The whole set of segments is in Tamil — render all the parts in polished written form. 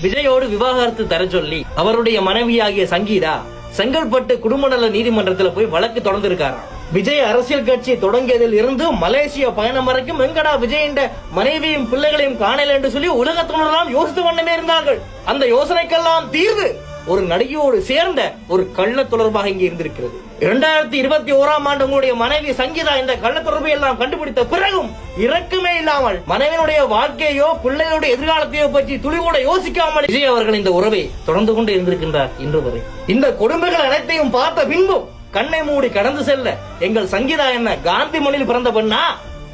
விஜயோடு விவாகரத்து தர சொல்லி அவருடைய மனைவியாகிய சங்கீதா செங்கல்பட்டு குடும்ப நல நீதிமன்றத்துல போய் வழக்கு தொடர்ந்திருக்காராம். விஜய் அரசியல் கட்சி தொடங்கியதில் இருந்து மலேசியா பயணம் வரைக்கும் எங்கடா விஜயின் மனைவியும் பிள்ளைகளையும் காணல என்று சொல்லி உலகத்தினரெல்லாம் யோசித்து கொண்டே இருந்தார்கள். அந்த யோசனைக்கெல்லாம் தீர்வு ஒரு நடிகையோடு சேர்ந்த ஒரு கள்ள தொடர்பாக இங்கே இருந்திருக்கிறது. 2021ஆம் ஆண்டு உங்களுடைய மனைவி சங்கீதா இந்த கள்ள தொடர்பை எல்லாம் கண்டுபிடித்த பிறகும் இரக்கமே இல்லாமல் மனைவியுடைய வாழ்க்கையோ பிள்ளைகளுடைய எதிர்காலத்தையோ பற்றி துளி கூட யோசிக்காமல் விஜய் அவர்கள் இந்த உறவை தொடர்ந்து கொண்டு இருந்திருக்கின்றார் இன்று வரை. இந்த கொடுமைகள் அனைத்தையும் பார்த்த பின்பும் கண்ணை மூடி கடந்து செல்ல எங்கள் சங்கீதா என்ன காந்தி மண்ணில் பிறந்த பெண்ணா?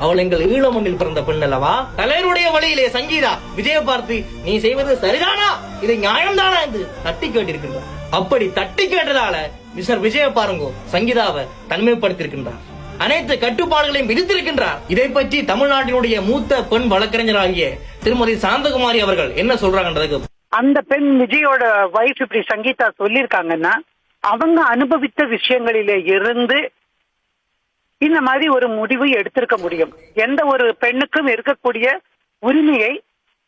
அவள் எங்கள் ஈழ மண்ணில் பிறந்த பெண் அல்லவா? தலைவருடைய வழியிலே சங்கீதா விஜய பார்த்து நீ செய்வது சரிதானா, இது நியாயம்தானா என்று தட்டி கேட்டிருக்கின்றார். அப்படி தட்டி கேட்டதால மிஸ்டர் விஜய பாருங்க சங்கீதாவை தனிமைப்படுத்திருக்கின்றார், அனைத்து கட்டுப்பாடுகளையும் விதித்திருக்கின்றார். இதை பற்றி தமிழ்நாட்டினுடைய மூத்த பெண் வழக்கறிஞராகிய திருமதி சாந்தகுமாரி அவர்கள் என்ன சொல்றாங்கன்றது. அந்த பெண் விஜயோட வைஃப் இப்படி சங்கீதா சொல்லிருக்காங்கன்னா அவங்க அனுபவித்த விஷயங்களிலே இருந்து இந்த மாதிரி ஒரு முடிவு எடுத்திருக்க முடியும். எந்த ஒரு பெண்ணுக்கும் இருக்கக்கூடிய உரிமையை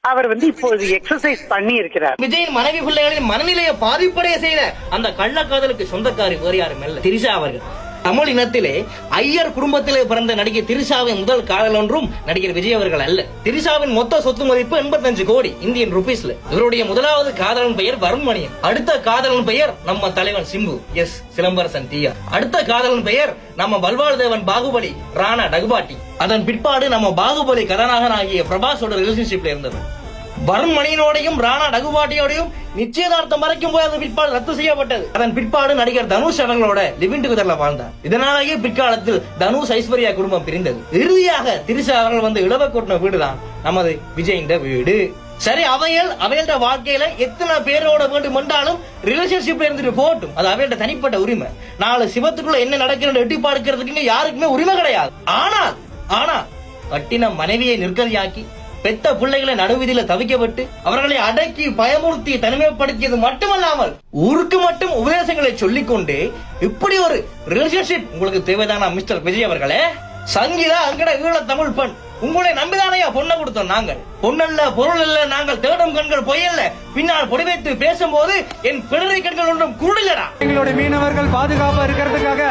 அவர் இப்போது எக்ஸசைஸ் பண்ணி இருக்கிறார். விஜயின் மனைவி பிள்ளைகளின் மனநிலையை பாதிப்படைய செய்த அந்த கள்ளக்காதலுக்கு சொந்தக்காரி வேறு யாரும் இல்ல, திரிஷா அவர்கள். தமிழ் இனத்திலே ஐயர் குடும்பத்திலே பிறந்த நடிகை திரிஷாவின் முதல் காதல் ஒன்றும் நடிகர் விஜய் அவர்கள் அல்ல. திரிஷாவின் மொத்த சொத்து மதிப்பு 85 கோடி இந்தியன் ருபீஸ்ல. இவருடைய முதலாவது காதலன் பெயர் வருண்மணியன், அடுத்த காதலன் பெயர் நம்ம தலைவன் சிம்பு எஸ் சிலம்பரசன் டிஆர், அடுத்த காதலன் பெயர் நம்ம பல்வாள் தேவன் பாகுபலி ராணா டகுபாட்டி. அதன் பிற்பாடு நம்ம பாகுபலி கதாநாயகன் ஆகிய பிரபாஸோட ரிலேஷன்ஷிப்ல இருந்தது. வருண்மணியனோடையும் ராணா டகுபாட்டியோடையும் நிச்சயதார்த்தம் வரைக்கும் போய் அதன் பிற்பாடு ரத்து செய்யப்பட்டது. அதன் பிற்பாடு நடிகர் தனுஷ் அவர்களோட லிவிங் டுகெதர்ல வாழ்ந்தார். இதனாலேயே பிற்காலத்தில் தனுஷ் ஐஸ்வர்யா குடும்பம் பிரிந்தது. இறுதியாக திரிஷா அவர்கள் இளவ கொட்டின வீடுதான் நமது விஜயின் வீடு. சரி, அவையோட வாழ்க்கையில எத்தனை பேரோட வேண்டும் என்றாலும் ரிலேஷன்ஷிப்ல இருந்துட்டு போட்டும், அது அவையோட தனிப்பட்ட உரிமை. நாலு சிவத்துக்குள்ள என்ன நடக்கிறது எட்டி பார்க்கிறதுக்கு யாருக்குமே உரிமை கிடையாது. ஆனா கட்டின மனைவியை நிற்கதியாக்கி பெத்த பிள்ளைகளை நடுவீதியில தவிக்கப்பட்டு அவர்களை அடக்கி பயமுறுத்தி தனிமைப்படுத்தியது மட்டுமல்லாமல் ஊருக்கு மட்டும் உபதேசங்களை சொல்லிக்கொண்டு இப்படி ஒரு ரிலேஷன்ஷிப் உங்களுக்கு தேவைதானா மிஸ்டர் விஜய் அவர்களே? சங்கீதா அங்கட ஈழ தமிழ் பெண், உங்களை நம்பிதானையா பொண்ணை கொடுத்தோம். நாங்கள் பொண்ணல்ல பொருள் அல்ல, நாங்கள் தேடும் கண்கள் பொய்யல்ல. பின்னால் பொடி வைத்து பேசும்போது என் பிறரை கண்கள் ஒன்றும் கூடலடா. எங்களுடைய மீனவர்கள் பாதுகாப்பா இருக்கிறதுக்காக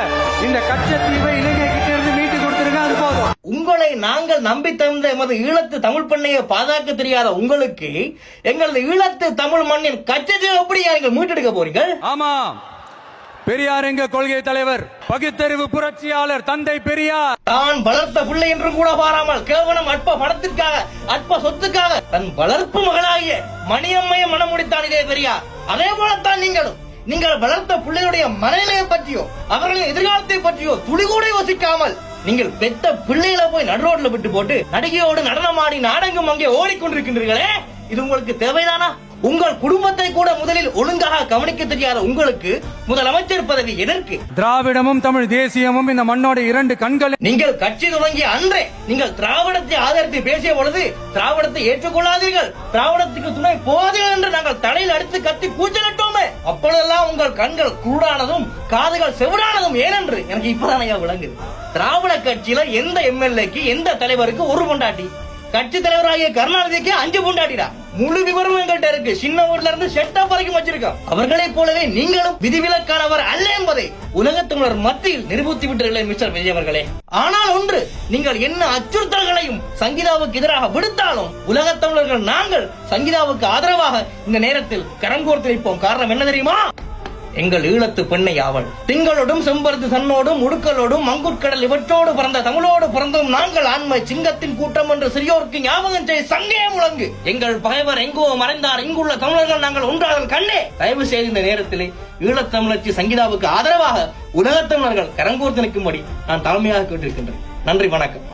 இந்த கச்சத்தீவை இலங்கை கிட்ட இருந்து மீட்டு கொடுத்திருங்க, அது போதும். உங்களை நாங்கள் நம்பி தந்த எமது ஈழத்து தமிழ் பெண்ணையை பாதுகாக்க தெரியாத உங்களுக்கு எங்களது ஈழத்து தமிழ் மண்ணின் கச்சத்தை எப்படியா நீங்கள் மீட்டெடுக்க போறீங்க? ஆமா, பெரியார் எங்க கொள்கை தலைவர், பகுத்தறிவு புரட்சியாளர் தந்தை பெரியார் தான் வளர்த்த பிள்ளை என்றும் கூட பாராமல் கேவலம் அற்ப பணத்திற்காக அற்ப சொத்துக்காக தன் வளர்ப்பு மகளாகிய மணியம்மையை மனம் முடித்தான் இதே பெரியார். அதே போலத்தான் நீங்கள் வளர்த்த பிள்ளையுடைய மனநிலையை பற்றியோ அவர்களின் எதிர்காலத்தை பற்றியோ துளி கூட யோசிக்காமல் நீங்கள் பெத்த பிள்ளைகளை போய் நடுரோட்ல விட்டு போட்டு நடிகையோடு நடனமாடி நாடகம் அங்கே ஓடிக்கொண்டிருக்கின்றீர்களே, இது உங்களுக்கு தேவைதானா? உங்கள் குடும்பத்தை கூட முதலில் ஒழுங்காக கவனிக்க தெரியாத உங்களுக்கு முதலமைச்சர் பதவி எதற்கு? திராவிடமும் தமிழ் தேசியமும் இந்த மண்ணோட இரண்டு கண்கள். நீங்கள் கட்சி தொடங்கிய அன்றே நீங்கள் திராவிடத்தை ஆதரித்து பேசிய பொழுது திராவிடத்தை ஏற்றுக்கொள்ளாதீர்கள், திராவிடத்துக்கு துணை போதீர்கள் என்று நாங்கள் தலையில் அடித்து கத்தி கூச்சலிட்டோமே. அப்பொழுதெல்லாம் உங்கள் கண்கள் குருடானதும் காதுகள் செவிடானதும் ஏனென்று எனக்கு இப்பதானையா விளங்குது. திராவிட கட்சியில எந்த எம்எல்ஏக்கு எந்த தலைவருக்கு ஒரு பொண்டாட்டி, கட்சி தலைவராகிய கருணாநிதிக்கு 5 பொண்டாட்டிடா. முழு விவரம் எங்கள்கிட்ட இருக்கு. சின்ன ஊர்ல இருந்து செட்டப் வரைக்கும் வச்சிருக்கோம். அவர்களை போலவே நீங்களும் விதிவிலக்கானவர் அல்ல என்பதை உலகத்தினர் மத்தியில் நிரூபித்து விட்டீர்களே மிஸ்டர் விஜய் அவர்களே. ஆனால் ஒன்று, நீங்கள் என்ன அச்சுறுத்தல்களையும் சங்கீதாவுக்கு எதிராக விடுத்தாலும் உலகத்தமிழர்கள் நாங்கள் சங்கீதாவுக்கு ஆதரவாக இந்த நேரத்தில் கரம் கோர்த்து வைப்போம். காரணம் என்ன தெரியுமா? எங்கள் ஈழத்து பெண்ணை அவள் திங்களோடும் செம்பருத்து தன்னோடும் உடுக்கலோடும் மங்குட்கடல் இவற்றோடு பிறந்த தமிழோடு பிறந்தும் நாங்கள் ஆண்மை சிங்கத்தின் கூட்டம் என்று சிறியோருக்கு ஞாபகம் செய்ய சங்கே முழங்கு. எங்கள் பகைவர் எங்கோ மறைந்தார், இங்குள்ள தமிழர்கள் நாங்கள் ஒன்றாதல் கண்ணே. தயவு செய்து இந்த நேரத்திலே ஈழத்தமிழச்சி சங்கீதாவுக்கு ஆதரவாக உலகத்தமிழர்கள் கரங்கோர்த்து நிற்கும்படி நான் தலைமையாக கேட்டிருக்கின்றேன். நன்றி, வணக்கம்.